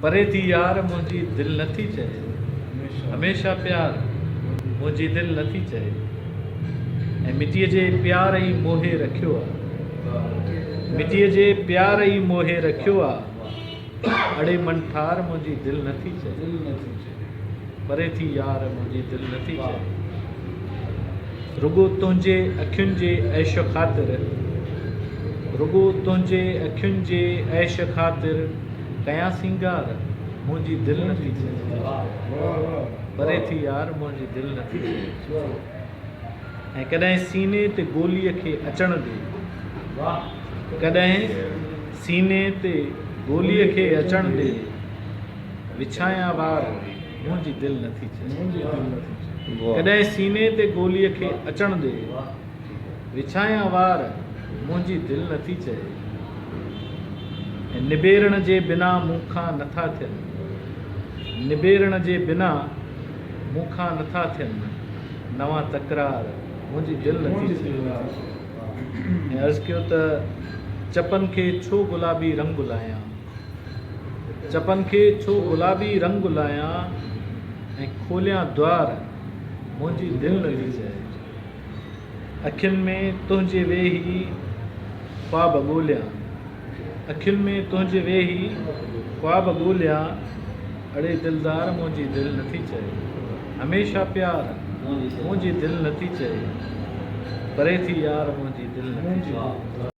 परे थी यार मुंहिंजी दिलि नथी चए, हमेशा प्यार मुंहिंजी दिलि नथी चए, ऐं मिटीअ जे प्यार ई मोहे रखियो आहे, मिटीअ जे प्यार ई मोहे रखियो आहे, अड़े मन ठार मुंहिंजी दिलि नथी चए, परे थी यार मुंहिंजी दिलि नथी चए, रुगो तुंहिंजे अखियुनि जे ऐश ख़ातिर, रुगो तुंहिंजे अखियुनि जे ऐश ख़ातिर कयां सिंगार मुंहिंजी दिलि नथी चए, परे थी यार मुंहिंजी दिलि नथी चए, ऐं कॾहिं सीने ते गोलीअ खे अचण ॾे, कॾहिं सीने ते गोलीअ खे अचण ॾे, विछायां वार मुंहिंजी दिलि नथी चए, कॾहिं सीने ते गोलीअ खे अचण ॾे, विछायां वार मुंहिंजी दिलि नथी चए, ऐं निबेरण जे बिना मूंखां नथा थियनि, निबेरण जे बिना मूंखां नथा थियनि नवां तकरार मुंहिंजी दिलि नथी चए, ऐं अर्ज़ु कयो त चपनि खे छो गुलाबी रंग लायां, चपनि खे छो गुलाबी रंग लायां, ऐं खोलियां द्वार मुंहिंजी दिलि नथी चए, अखियुनि में तुंहिंजे वेही ख्वाब ॻोल्हियां, अखियुनि में तुंहिंजे वेही ख्वाब ॻोल्हियां, अड़े दिलदार मुंहिंजी दिलि नथी चए, हमेशा प्यार मुंहिंजी दिलि नथी चए, परे थी यार मुंहिंजी दिलि नथी चए।